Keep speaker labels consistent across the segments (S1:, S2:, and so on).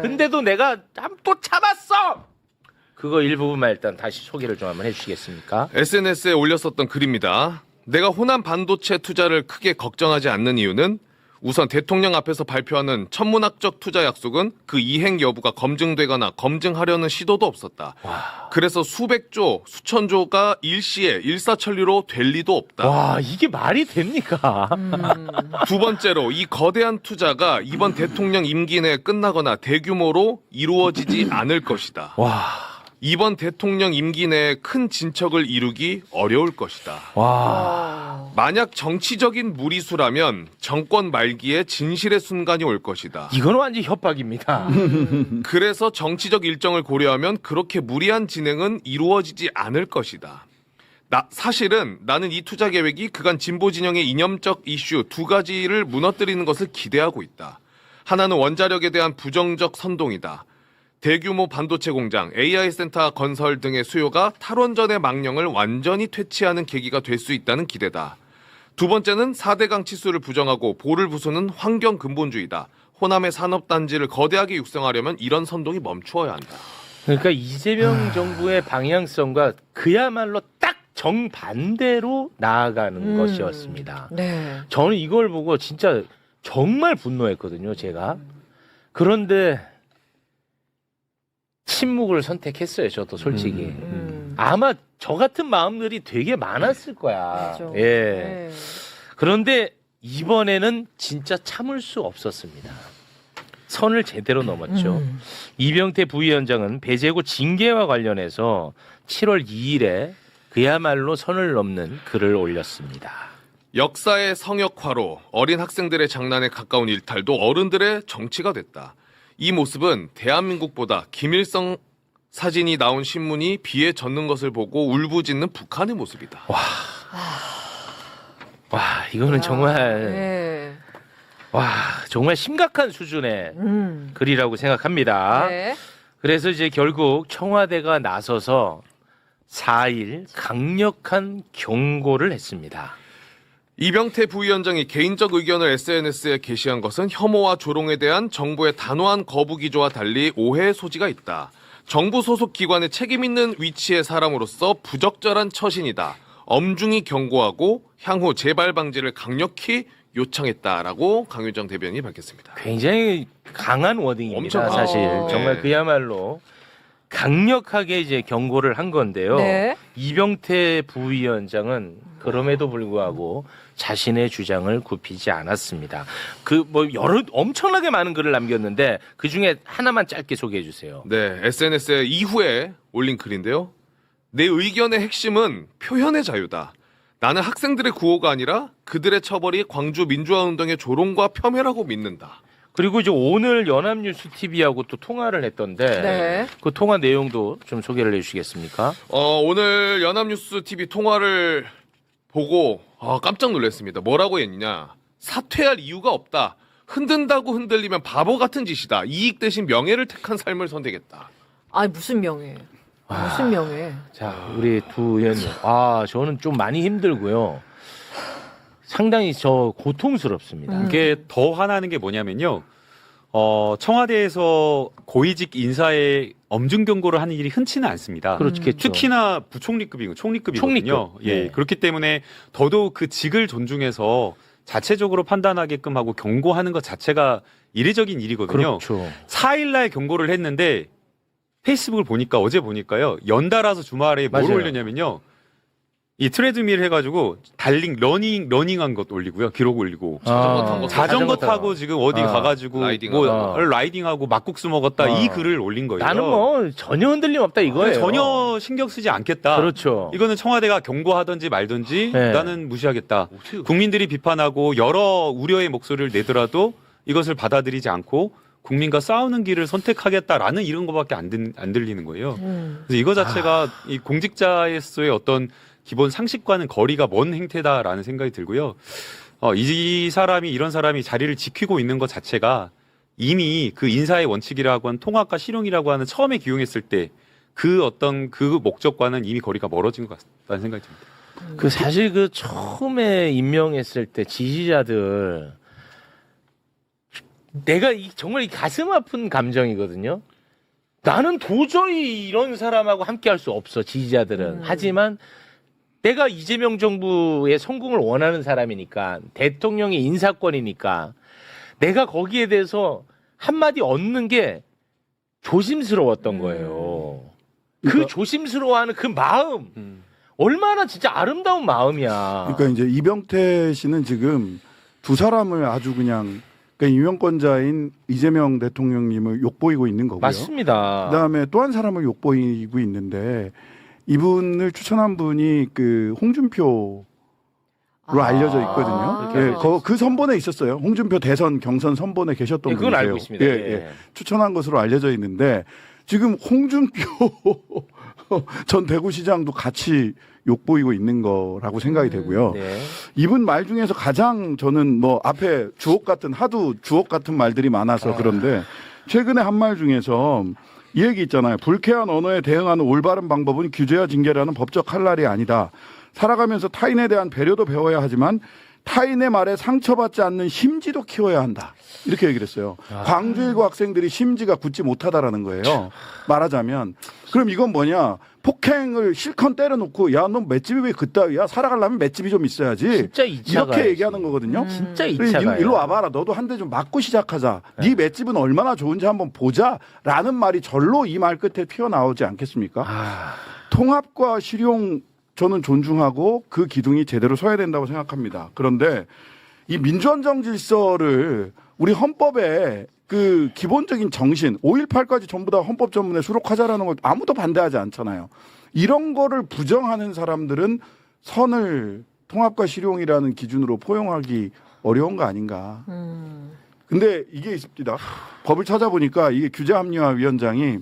S1: 근데도 내가 또 참았어. 그거 일부분만 일단 다시 소개를 좀 한번 해주시겠습니까?
S2: SNS에 올렸었던 글입니다. 내가 호남 반도체 투자를 크게 걱정하지 않는 이유는 우선 대통령 앞에서 발표하는 천문학적 투자 약속은 그 이행 여부가 검증되거나 검증하려는 시도도 없었다. 그래서 수백조, 수천조가 일시에 일사천리로 될 리도 없다.
S1: 와, 이게 말이 됩니까?
S2: 두 번째로 이 거대한 투자가 이번 대통령 임기 내에 끝나거나 대규모로 이루어지지 않을 것이다.
S1: 와.
S2: 이번 대통령 임기 내에 큰 진척을 이루기 어려울 것이다.
S1: 와.
S2: 만약 정치적인 무리수라면 정권 말기에 진실의 순간이 올 것이다.
S1: 이건 완전 협박입니다.
S2: 그래서 정치적 일정을 고려하면 그렇게 무리한 진행은 이루어지지 않을 것이다. 사실은 나는 이 투자 계획이 그간 진보 진영의 이념적 이슈 두 가지를 무너뜨리는 것을 기대하고 있다. 하나는 원자력에 대한 부정적 선동이다. 대규모 반도체 공장, AI 센터 건설 등의 수요가 탈원전의 망령을 완전히 퇴치하는 계기가 될 수 있다는 기대다. 두 번째는 4대강 치수를 부정하고 보를 부수는 환경 근본주의다. 호남의 산업단지를 거대하게 육성하려면 이런 선동이 멈추어야 한다.
S1: 그러니까 이재명 정부의 방향성과 그야말로 딱 정반대로 나아가는 것이었습니다.
S3: 네.
S1: 저는 이걸 보고 진짜 정말 분노했거든요, 제가. 그런데 침묵을 선택했어요, 저도 솔직히. 아마 저 같은 마음들이 되게 많았을 거야.
S3: 맞아.
S1: 예.
S3: 네.
S1: 그런데 이번에는 진짜 참을 수 없었습니다. 선을 제대로 넘었죠. 이병태 부위원장은 배제고 징계와 관련해서 7월 2일에 그야말로 선을 넘는 글을 올렸습니다.
S2: 역사의 성역화로 어린 학생들의 장난에 가까운 일탈도 어른들의 정치가 됐다. 이 모습은 대한민국보다 김일성 사진이 나온 신문이 비에 젖는 것을 보고 울부짖는 북한의 모습이다.
S1: 와, 이거는 정말
S3: 네.
S1: 와, 정말 심각한 수준의 글이라고 생각합니다.
S3: 네.
S1: 그래서 이제 결국 청와대가 나서서 4일 강력한 경고를 했습니다.
S2: 이병태 부위원장이 개인적 의견을 SNS에 게시한 것은 혐오와 조롱에 대한 정부의 단호한 거부 기조와 달리 오해의 소지가 있다. 정부 소속 기관의 책임 있는 위치의 사람으로서 부적절한 처신이다. 엄중히 경고하고 향후 재발 방지를 강력히 요청했다라고 강효정 대변인이 밝혔습니다.
S1: 굉장히 강한 워딩입니다.
S2: 엄청
S1: 사실
S2: 강하죠.
S1: 정말
S2: 네.
S1: 그야말로 강력하게 이제 경고를 한 건데요.
S3: 네.
S1: 이병태 부위원장은 그럼에도 불구하고 자신의 주장을 굽히지 않았습니다. 그 뭐 여러 엄청나게 많은 글을 남겼는데 그 중에 하나만 짧게 소개해 주세요.
S2: 네, SNS에 이후에 올린 글인데요. 내 의견의 핵심은 표현의 자유다. 나는 학생들의 구호가 아니라 그들의 처벌이 광주 민주화운동의 조롱과 폄훼라고 믿는다.
S1: 그리고 이제 오늘 연합뉴스 TV하고 또 통화를 했던데
S3: 네.
S1: 그 통화 내용도 좀 소개를 해주시겠습니까?
S2: 오늘 연합뉴스 TV 통화를 보고 깜짝 놀랐습니다. 뭐라고 했냐? 사퇴할 이유가 없다. 흔든다고 흔들리면 바보 같은 짓이다. 이익 대신 명예를 택한 삶을 선택했다.
S3: 아니 무슨 명예? 무슨 명예?
S1: 자, 우리 두 의원님. 저는 좀 많이 힘들고요. 상당히 저 고통스럽습니다.
S4: 이게 더 화나는 게 뭐냐면요. 청와대에서 고위직 인사에 엄중 경고를 하는 일이 흔치는 않습니다.
S1: 그렇겠죠.
S4: 특히나 부총리급이고 총리급이거든요.
S1: 총리급.
S4: 예,
S1: 네.
S4: 그렇기 때문에 더더욱 그 직을 존중해서 자체적으로 판단하게끔 하고 경고하는 것 자체가 이례적인 일이거든요.
S1: 그렇죠.
S4: 4일날 경고를 했는데 페이스북을 보니까 어제 보니까요. 연달아서 주말에 뭘
S1: 맞아요.
S4: 올렸냐면요. 이 트레드밀 해가지고 달링 러닝한 것 올리고요. 기록 올리고
S2: 자전거 탄 거.
S4: 자전거
S1: 타고.
S4: 타고 지금 어디 가가지고
S2: 라이딩하고.
S4: 라이딩하고 막국수 먹었다 이 글을 올린 거예요.
S1: 나는 뭐 전혀 흔들림 없다 이거예요.
S4: 전혀 신경 쓰지 않겠다.
S1: 그렇죠.
S4: 이거는 청와대가 경고하든지 말든지
S1: 네.
S4: 나는 무시하겠다. 국민들이 비판하고 여러 우려의 목소리를 내더라도 이것을 받아들이지 않고 국민과 싸우는 길을 선택하겠다라는 이런 거밖에 안 들리는 거예요. 그래서 이거 자체가 이 공직자에서의 어떤 기본 상식과는 거리가 먼 행태다라는 생각이 들고요. 이 사람이 이런 사람이 자리를 지키고 있는 것 자체가 이미 그 인사의 원칙이라고 하는 통합과 실용이라고 하는 처음에 기용했을 때 그 어떤 그 목적과는 이미 거리가 멀어진 것 같다는 생각이 듭니다.
S1: 그 사실 그 처음에 임명했을 때 지지자들 내가 정말 이 가슴 아픈 감정이거든요. 나는 도저히 이런 사람하고 함께할 수 없어, 지지자들은. 하지만 내가 이재명 정부의 성공을 원하는 사람이니까, 대통령의 인사권이니까 내가 거기에 대해서 한마디 얻는 게 조심스러웠던 거예요. 그
S5: 그러니까-
S1: 조심스러워하는 그 마음, 얼마나 진짜 아름다운 마음이야.
S5: 그러니까 이제 이병태 씨는 지금 두 사람을 아주 그냥 그러니까 임명권자인 이재명 대통령님을 욕보이고 있는 거고요.
S1: 맞습니다.
S5: 그다음에 또 한 사람을 욕보이고 있는데 이분을 추천한 분이 그 홍준표로 알려져 있거든요.
S1: 그렇게
S5: 예, 그 선본에 있었어요. 홍준표 대선 경선 선본에 계셨던
S1: 예, 그건
S5: 분이세요.
S1: 알고 있습니다.
S5: 예,
S1: 예.
S5: 예. 추천한 것으로 알려져 있는데 지금 홍준표 전 대구시장도 같이 욕보이고 있는 거라고 생각이 되고요.
S1: 네.
S5: 이분 말 중에서 가장 저는 뭐 앞에 주옥 같은 하도 주옥 같은 말들이 많아서 그런데 최근에 한 말 중에서 이 얘기 있잖아요. 불쾌한 언어에 대응하는 올바른 방법은 규제와 징계라는 법적 칼날이 아니다. 살아가면서 타인에 대한 배려도 배워야 하지만 타인의 말에 상처받지 않는 심지도 키워야 한다. 이렇게 얘기를 했어요. 광주일고 학생들이 심지가 굳지 못하다라는 거예요. 말하자면. 그럼 이건 뭐냐. 폭행을 실컷 때려놓고 야, 너 맷집이 왜 그따위야? 살아가려면 맷집이 좀 있어야지.
S1: 진짜 이차가
S5: 이렇게 얘기하는 거거든요.
S1: 진짜
S5: 그래,
S1: 이차가.
S5: 일로 와봐라. 너도 한 대 좀 맞고 시작하자. 네 맷집은 얼마나 좋은지 한번 보자라는 말이 절로 이 말 끝에 튀어나오지 않겠습니까? 통합과 실용 저는 존중하고 그 기둥이 제대로 서야 된다고 생각합니다. 그런데 이 민주헌정 질서를 우리 헌법에 그 기본적인 정신 5.18까지 전부 다 헌법 전문에 수록하자라는 걸 아무도 반대하지 않잖아요. 이런 거를 부정하는 사람들은 선을 통합과 실용이라는 기준으로 포용하기 어려운 거 아닌가. 근데 이게 있습니다. 법을 찾아보니까 이게 규제합리화위원장이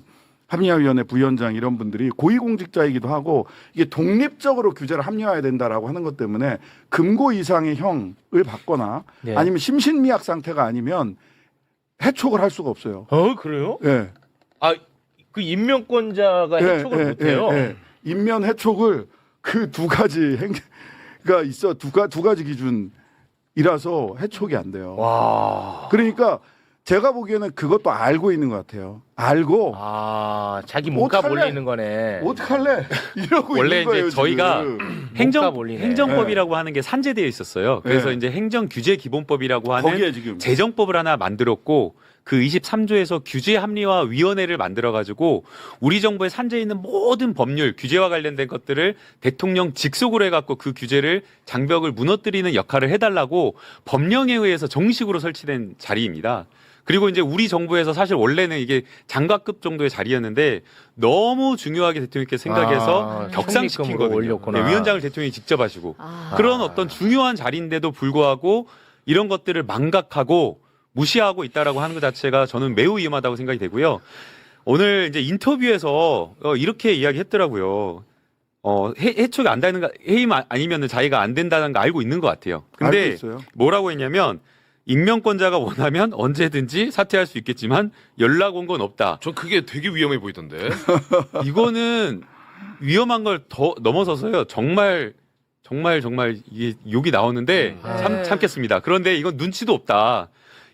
S5: 합리화위원회 부위원장 이런 분들이 고위공직자이기도 하고 이게 독립적으로 규제를 합리화해야 된다라고 하는 것 때문에 금고 이상의 형을 받거나
S1: 네.
S5: 아니면 심신미약 상태가 아니면 해촉을 할 수가 없어요.
S1: 그래요?
S5: 예.
S1: 아, 그 임명권자가 해촉을 못해요.
S5: 인면 해촉을 그 두 가지 행가 있어 두 가지 기준이라서 해촉이 안 돼요.
S1: 와.
S5: 그러니까 제가 보기에는 그것도 알고 있는 것 같아요. 알고
S1: 자기 몸값
S5: 어떡할래?
S1: 올리는 거네.
S5: 어떡할래? 이러고
S4: 원래
S5: 있는 거예요.
S4: 이제 저희가
S5: 지금.
S1: 몸값 올리네.
S4: 행정법이라고 하는 게 산재되어 있었어요. 그래서
S5: 네.
S4: 이제 행정규제기본법이라고 하는
S5: 거기에 지금
S4: 재정법을 하나 만들었고 그 23조에서 규제합리화위원회를 만들어가지고 우리 정부에 산재 있는 모든 법률 규제와 관련된 것들을 대통령 직속으로 해갖고 그 규제를 장벽을 무너뜨리는 역할을 해달라고 법령에 의해서 정식으로 설치된 자리입니다. 그리고 이제 우리 정부에서 사실 원래는 이게 장관급 정도의 자리였는데 너무 중요하게 대통령께서 생각해서 격상시킨
S1: 총리급으로
S4: 거거든요.
S1: 올렸구나.
S4: 네, 위원장을 대통령이 직접 하시고 그런 어떤 중요한 자리인데도 불구하고 이런 것들을 망각하고 무시하고 있다라고 하는 것 자체가 저는 매우 위험하다고 생각이 되고요. 오늘 이제 인터뷰에서 이렇게 이야기했더라고요. 해촉이 안 되는 거 해임 아니면 자기가 안 된다는 거 알고 있는 것 같아요. 근데
S5: 알고 있어요.
S4: 뭐라고 했냐면 임명권자가 원하면 언제든지 사퇴할 수 있겠지만 연락 온 건 없다.
S2: 전 그게 되게 위험해 보이던데.
S4: 이거는 위험한 걸 더 넘어서서요. 정말 이게 욕이 나오는데 참겠습니다. 그런데 이건 눈치도 없다.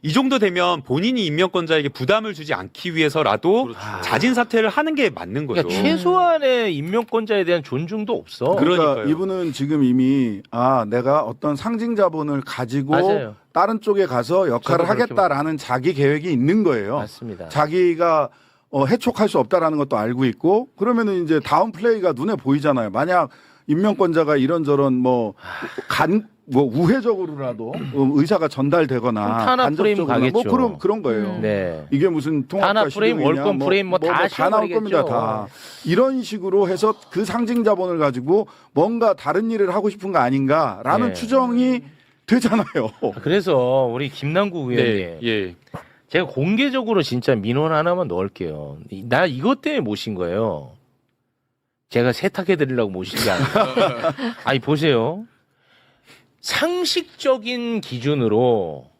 S4: 이 정도 되면 본인이 임명권자에게 부담을 주지 않기 위해서라도
S2: 그렇죠.
S4: 자진 사퇴를 하는 게 맞는 거죠.
S1: 그러니까 최소한의 임명권자에 대한 존중도 없어.
S5: 그러니까
S4: 그러니까요.
S5: 이분은 지금 이미 내가 어떤 상징 자본을 가지고
S1: 맞아요.
S5: 다른 쪽에 가서 역할을
S1: 저도 그렇게
S5: 하겠다라는 자기 계획이 있는 거예요.
S1: 맞습니다.
S5: 자기가 해촉할 수 없다라는 것도 알고 있고 그러면은 이제 다음 플레이가 눈에 보이잖아요. 만약 임명권자가 이런저런 우회적으로라도 의사가 전달되거나
S1: 그럼 탄압 프레임
S5: 간접적으로나
S1: 가겠죠.
S5: 그런 거예요.
S1: 네.
S5: 이게 무슨 통합과
S1: 탄압 프레임,
S5: 실용이냐,
S1: 월권 프레임 다
S5: 나올
S1: 씌워버리겠죠.
S5: 겁니다. 다 이런 식으로 해서 그 상징 자본을 가지고 뭔가 다른 일을 하고 싶은 거 아닌가라는
S1: 네.
S5: 추정이 되잖아요.
S1: 그래서 우리 김남국 의원님,
S4: 네, 예.
S1: 제가 공개적으로 진짜 민원 하나만 넣을게요. 나 이것 때문에 모신 거예요. 제가 세탁해드리려고 모신 게 아니라. 아니 보세요. 상식적인 기준으로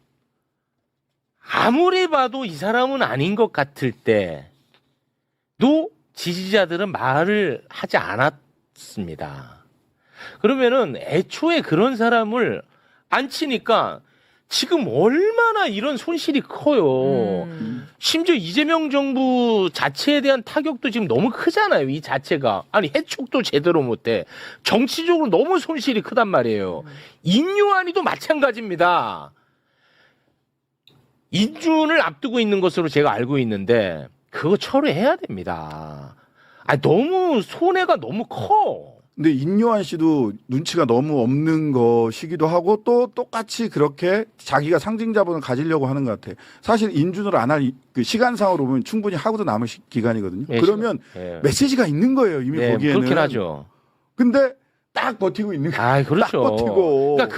S1: 아무리 봐도 이 사람은 아닌 것 같을 때도 지지자들은 말을 하지 않았습니다. 그러면은 애초에 그런 사람을 안 치니까 지금 얼마나 이런 손실이 커요. 심지어 이재명 정부 자체에 대한 타격도 지금 너무 크잖아요. 이 자체가. 아니 해촉도 제대로 못해. 정치적으로 너무 손실이 크단 말이에요. 인요한이도 마찬가지입니다. 인준을 앞두고 있는 것으로 제가 알고 있는데 그거 철회해야 됩니다. 아 너무 손해가 너무 커.
S5: 근데 인요한 씨도 눈치가 너무 없는 것이기도 하고 또 똑같이 그렇게 자기가 상징 자본을 가지려고 하는 것 같아. 사실 인준을 안 할 그 시간상으로 보면 충분히 하고도 남은 기간이거든요.
S1: 네,
S5: 그러면
S1: 네.
S5: 메시지가 있는 거예요. 이미
S1: 네,
S5: 보기에는.
S1: 그렇긴 하죠.
S5: 근데 딱 버티고 있는 거예요.
S1: 아, 그렇죠.
S5: 딱 버티고.
S1: 그러니까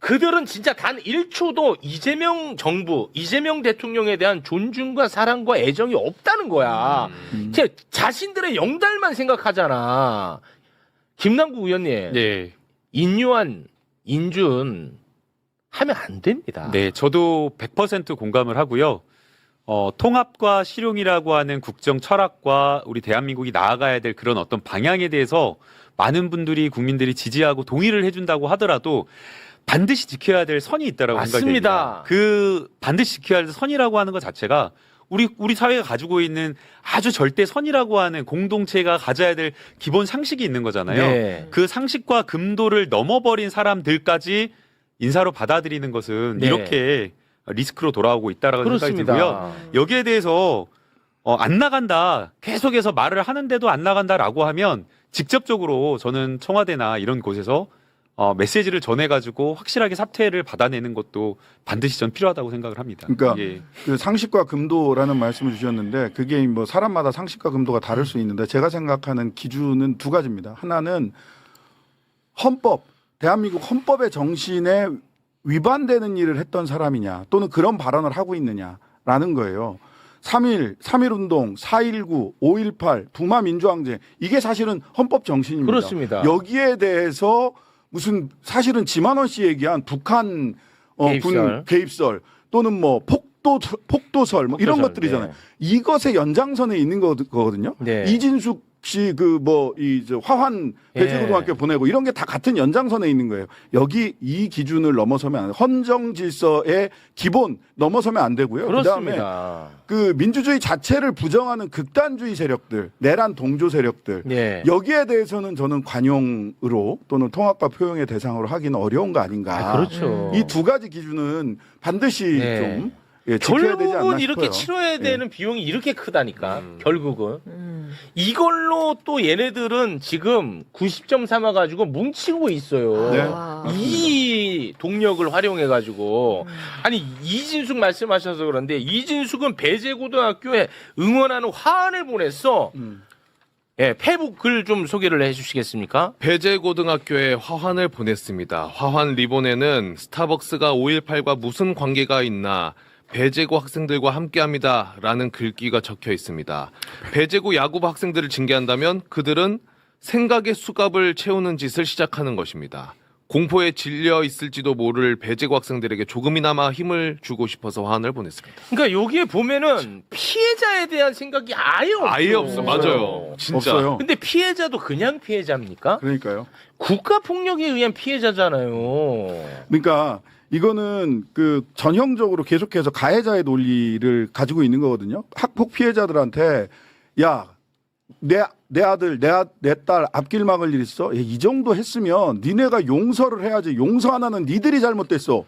S1: 그들은 진짜 단 1초도 이재명 정부, 이재명 대통령에 대한 존중과 사랑과 애정이 없다는 거야. 자신들의 영달만 생각하잖아. 김남국 의원님,
S4: 네.
S1: 인요한, 인준 하면 안 됩니다.
S4: 네, 저도 100% 공감을 하고요. 통합과 실용이라고 하는 국정 철학과 우리 대한민국이 나아가야 될 그런 어떤 방향에 대해서 많은 분들이 국민들이 지지하고 동의를 해준다고 하더라도 반드시 지켜야 될 선이 있다라고 생각이
S1: 맞습니다.
S4: 됩니다. 그 반드시 지켜야 될 선이라고 하는 것 자체가 우리 사회가 가지고 있는 아주 절대 선이라고 하는 공동체가 가져야 될 기본 상식이 있는 거잖아요.
S1: 네.
S4: 그 상식과 금도를 넘어버린 사람들까지 인사로 받아들이는 것은
S1: 네.
S4: 이렇게 리스크로 돌아오고 있다라고 생각이
S1: 그렇습니다.
S4: 들고요. 여기에 대해서 안 나간다 계속해서 말을 하는데도 안 나간다라고 하면 직접적으로 저는 청와대나 이런 곳에서 메시지를 전해가지고 확실하게 사퇴를 받아내는 것도 반드시 전 필요하다고 생각을 합니다.
S5: 그러니까
S4: 예.
S5: 그 상식과 금도라는 말씀을 주셨는데 그게 뭐 사람마다 상식과 금도가 다를 수 있는데 제가 생각하는 기준은 두 가지입니다. 하나는 헌법, 대한민국 헌법의 정신에 위반되는 일을 했던 사람이냐 또는 그런 발언을 하고 있느냐라는 거예요. 3.1 운동, 4.19, 5.18, 북마 민주항쟁 이게 사실은 헌법 정신입니다.
S1: 그렇습니다.
S5: 여기에 대해서 무슨 사실은 지만원 씨 얘기한 북한 군 개입설 또는 뭐 폭도설 뭐 이런
S1: 폭도설,
S5: 것들이잖아요.
S1: 네.
S5: 이것의 연장선에 있는 거거든요.
S1: 네.
S5: 이진숙 씨 그 뭐 이 화환 배제고등학교 보내고 이런 게 다 같은 연장선에 있는 거예요. 여기 이 기준을 넘어서면 안 돼요. 헌정 질서의 기본 넘어서면 안 되고요. 그다음에
S1: 그렇습니다.
S5: 그 민주주의 자체를 부정하는 극단주의 세력들, 내란 동조 세력들
S1: 네.
S5: 여기에 대해서는 저는 관용으로 또는 통합과 포용의 대상으로 하기는 어려운 거 아닌가.
S1: 아, 그렇죠.
S5: 이 두 가지 기준은 반드시
S1: 네.
S5: 좀 지켜야 되지 않나
S1: 결국은 이렇게
S5: 싶어요.
S1: 치러야 되는 비용이 이렇게 크다니까. 결국은
S3: 음.
S1: 이걸로 또 얘네들은 지금 90점 삼아가지고 뭉치고 있어요.
S5: 네.
S3: 와.
S1: 이 동력을 활용해가지고 아니 이진숙 말씀하셔서 그런데 이진숙은 배제고등학교에 응원하는 화환을 보냈어. 예, 페북 글 좀 소개를 해주시겠습니까?
S2: 배제고등학교에 화환을 보냈습니다. 화환 리본에는 스타벅스가 5.18과 무슨 관계가 있나 배제고 학생들과 함께합니다 라는 글귀가 적혀 있습니다. 배제고 야구부 학생들을 징계한다면 그들은 생각의 수갑을 채우는 짓을 시작하는 것입니다. 공포에 질려 있을지도 모를 배제고 학생들에게 조금이나마 힘을 주고 싶어서 화환을 보냈습니다.
S1: 그러니까 여기에 보면은 피해자에 대한 생각이 아예 없어.
S2: 아예 없어. 맞아요. 진짜.
S5: 없어요.
S1: 근데 피해자도 그냥 피해자입니까?
S5: 그러니까요.
S1: 국가 폭력에 의한 피해자잖아요.
S5: 그러니까 이거는 그 전형적으로 계속해서 가해자의 논리를 가지고 있는 거거든요. 학폭 피해자들한테 야, 내 아들, 내 딸 앞길 막을 일 있어? 이 정도 했으면 니네가 용서를 해야지. 용서 안 하는 니들이 잘못됐어.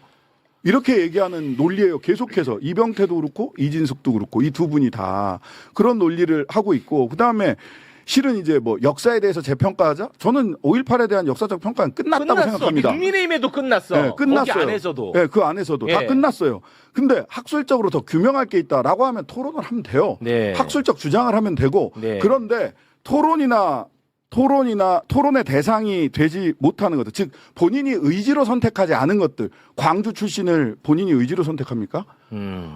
S5: 이렇게 얘기하는 논리예요. 계속해서 이병태도 그렇고 이진숙도 그렇고 이 두 분이 다 그런 논리를 하고 있고 그다음에 실은 이제 뭐 역사에 대해서 재평가하자? 저는 5.18에 대한 역사적 평가는 끝났다고 생각합니다.
S1: 국민의힘에도 끝났어.
S5: 네, 끝났어요.
S1: 거기 안에서도.
S5: 네, 그 안에서도 다
S1: 예.
S5: 끝났어요. 근데 학술적으로 더 규명할 게 있다라고 하면 토론을 하면 돼요.
S1: 네.
S5: 학술적 주장을 하면 되고
S1: 네.
S5: 그런데 토론의 대상이 되지 못하는 것들, 즉 본인이 의지로 선택하지 않은 것들, 광주 출신을 본인이 의지로 선택합니까?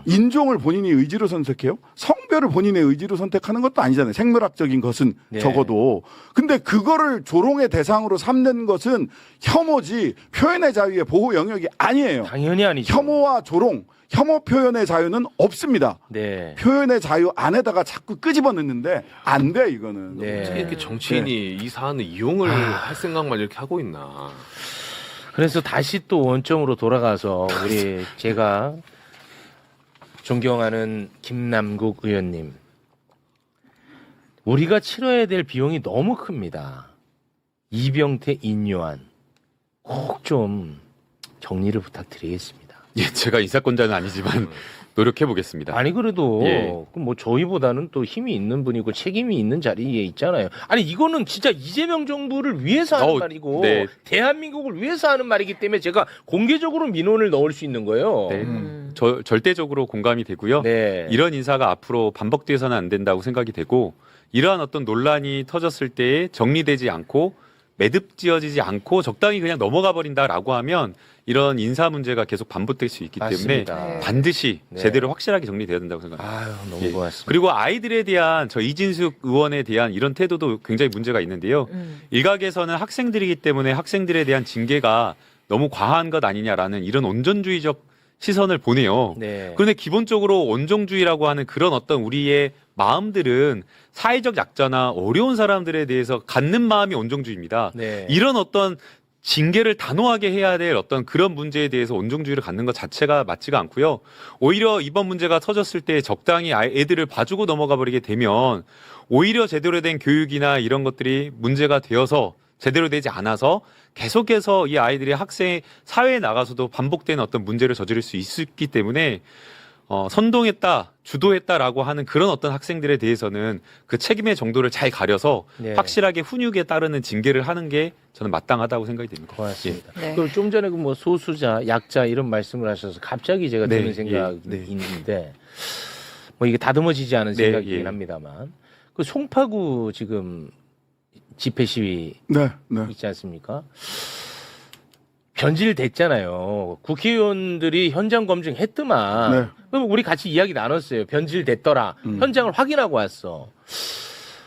S5: 인종을 본인이 의지로 선택해요? 성별을 본인의 의지로 선택하는 것도 아니잖아요. 생물학적인 것은
S1: 네.
S5: 적어도. 근데 그거를 조롱의 대상으로 삼는 것은 혐오지 표현의 자유의 보호 영역이 아니에요.
S1: 당연히 아니죠.
S5: 혐오와 조롱, 혐오 표현의 자유는 없습니다.
S1: 네.
S5: 표현의 자유 안에다가 자꾸 끄집어 넣는데 안 돼 이거는.
S1: 네.
S2: 어떻게 이렇게 정치인이 이 사안을 이용을 할 생각만 이렇게 하고 있나.
S1: 그래서 다시 또 원점으로 돌아가서 우리 제가 존경하는 김남국 의원님, 우리가 치러야 될 비용이 너무 큽니다. 이병태, 인요한 꼭 좀 정리를 부탁드리겠습니다.
S4: 예, 제가 인사권자는 아니지만 노력해 보겠습니다.
S1: 아니 그래도
S4: 예.
S1: 뭐 저희보다는 또 힘이 있는 분이고 책임이 있는 자리에 있잖아요. 아니 이거는 진짜 이재명 정부를 위해서 하는 말이고
S4: 네.
S1: 대한민국을 위해서 하는 말이기 때문에 제가 공개적으로 민원을 넣을 수 있는 거예요.
S4: 네. 절대적으로 공감이 되고요.
S1: 네.
S4: 이런 인사가 앞으로 반복돼서는 안 된다고 생각이 되고, 이러한 어떤 논란이 터졌을 때에 정리되지 않고 매듭지어지지 않고 적당히 그냥 넘어가 버린다라고 하면 이런 인사 문제가 계속 반복될 수 있기 때문에
S1: 맞습니다.
S4: 반드시
S1: 네.
S4: 제대로 확실하게 정리돼야 된다고 생각합니다.
S1: 아유 너무
S4: 예.
S1: 고맙습니다.
S4: 그리고 아이들에 대한 저 이진숙 의원에 대한 이런 태도도 굉장히 문제가 있는데요. 일각에서는 학생들이기 때문에 학생들에 대한 징계가 너무 과한 것 아니냐라는 이런 온전주의적 시선을 보내요.
S1: 네.
S4: 그런데 기본적으로 온정주의라고 하는 그런 어떤 우리의 마음들은 사회적 약자나 어려운 사람들에 대해서 갖는 마음이 온정주의입니다.
S1: 네.
S4: 이런 어떤 징계를 단호하게 해야 될 어떤 그런 문제에 대해서 온정주의를 갖는 것 자체가 맞지가 않고요. 오히려 이번 문제가 터졌을 때 적당히 애들을 봐주고 넘어가 버리게 되면 오히려 제대로 된 교육이나 이런 것들이 문제가 되어서 제대로 되지 않아서 계속해서 이 아이들이 학생 사회에 나가서도 반복되는 어떤 문제를 저지를 수 있기 때문에 선동했다, 주도했다라고 하는 그런 어떤 학생들에 대해서는 그 책임의 정도를 잘 가려서
S1: 네.
S4: 확실하게 훈육에 따르는 징계를 하는 게 저는 마땅하다고 생각이 됩니다.
S1: 고맙습니다.
S3: 네.
S1: 그리고 좀 전에 그 뭐 소수자, 약자 이런 말씀을 하셔서 갑자기 제가
S4: 네,
S1: 드는 생각이
S4: 예, 네.
S1: 있는데 뭐 이게 다듬어지지 않은
S4: 네,
S1: 생각이긴
S4: 예.
S1: 합니다만 그 송파구 지금 집회 시위
S5: 네, 네.
S1: 있지 않습니까? 변질됐잖아요. 국회의원들이 현장 검증했더만.
S5: 네.
S1: 그럼 우리 같이 이야기 나눴어요. 변질됐더라. 현장을 확인하고 왔어.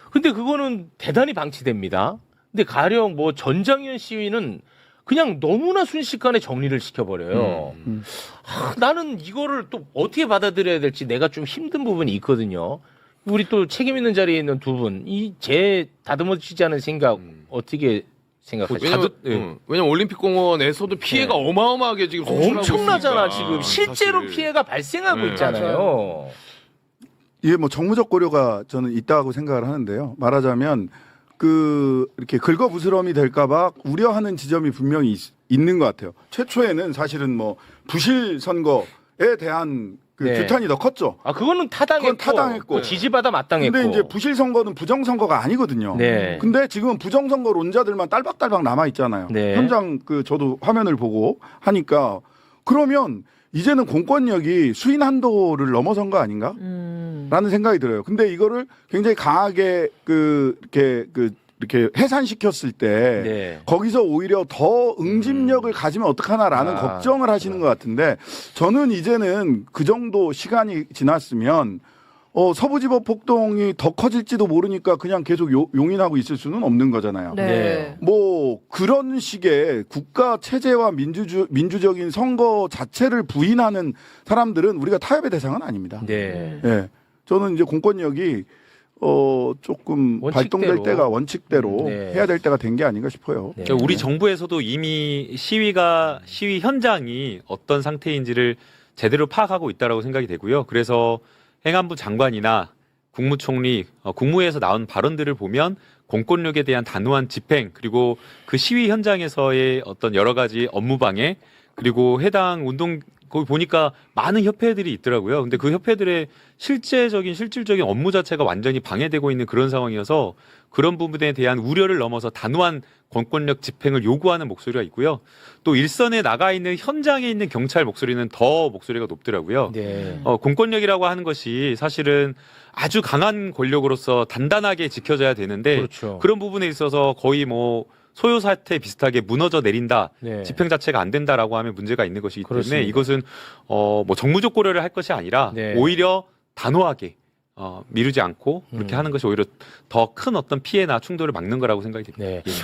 S1: 근데 그거는 대단히 방치됩니다. 근데 가령 뭐 전장현 시위는 그냥 너무나 순식간에 정리를 시켜버려요. 나는 이거를 또 어떻게 받아들여야 될지 내가 좀 힘든 부분이 있거든요. 우리 또 책임 있는 자리에 있는 두 분, 이 제 다듬어지지 않은 생각 어떻게 생각하세요?
S2: 왜냐면 올림픽공원에서도 피해가 어마어마하게 지금 송출하고
S1: 엄청나잖아
S2: 있으니까.
S1: 지금 실제로
S2: 사실.
S1: 피해가 발생하고
S2: 네.
S1: 있잖아요.
S5: 이게 뭐 정무적 고려가 저는 있다고 생각을 하는데요. 말하자면 이렇게 긁어부스럼이 될까봐 우려하는 지점이 분명히 있는 것 같아요. 최초에는 사실은 뭐 부실 선거에 대한 그
S1: 네.
S5: 규탄이 더 컸죠.
S1: 아 그거는 타당했고,
S5: 그건 타당했고.
S1: 그 지지받아 마땅했고.
S5: 근데 이제 부실 선거는 부정 선거가 아니거든요.
S1: 네.
S5: 근데 지금은 부정 선거론자들만 딸박딸박 남아 있잖아요.
S1: 네.
S5: 현장 저도 화면을 보고 하니까 그러면 이제는 공권력이 수인 한도를 넘어선 거 아닌가? 라는 생각이 들어요. 근데 이거를 굉장히 강하게 이렇게 해산시켰을 때
S1: 네.
S5: 거기서 오히려 더 응집력을 가지면 어떡하나라는 걱정을 하시는 것 같은데 저는 이제는 그 정도 시간이 지났으면 서부지법 폭동이 더 커질지도 모르니까 그냥 계속 용인하고 있을 수는 없는 거잖아요.
S3: 네.
S5: 뭐 그런 식의 국가 체제와 민주적인 선거 자체를 부인하는 사람들은 우리가 타협의 대상은 아닙니다.
S1: 네.
S5: 예. 저는 이제 공권력이 조금
S1: 원칙대로.
S5: 발동될 때가 원칙대로
S1: 네.
S5: 해야 될 때가 된 게 아닌가 싶어요.
S1: 네.
S4: 우리 정부에서도 이미 시위 현장이 어떤 상태인지를 제대로 파악하고 있다라고 생각이 되고요. 그래서 행안부 장관이나 국무총리, 국무회에서 나온 발언들을 보면 공권력에 대한 단호한 집행, 그리고 그 시위 현장에서의 어떤 여러 가지 업무 방해, 그리고 해당 운동 거기 보니까 많은 협회들이 있더라고요. 근데 그 협회들의 실질적인 업무 자체가 완전히 방해되고 있는 그런 상황이어서 그런 부분에 대한 우려를 넘어서 단호한 공권력 집행을 요구하는 목소리가 있고요. 또 일선에 나가 있는 현장에 있는 경찰 목소리는 더 목소리가 높더라고요.
S1: 네.
S4: 공권력이라고 하는 것이 사실은 아주 강한 권력으로서 단단하게 지켜져야 되는데
S1: 그렇죠.
S4: 그런 부분에 있어서 거의 뭐 소요 사태 비슷하게 무너져 내린다,
S1: 네.
S4: 집행 자체가 안 된다라고 하면 문제가 있는 것이기 때문에
S1: 그렇습니다.
S4: 이것은 뭐 정무적 고려를 할 것이 아니라
S1: 네.
S4: 오히려 단호하게 미루지 않고 그렇게 하는 것이 오히려 더 큰 어떤 피해나 충돌을 막는 거라고 생각이 됩니다.
S1: 네.
S4: 예.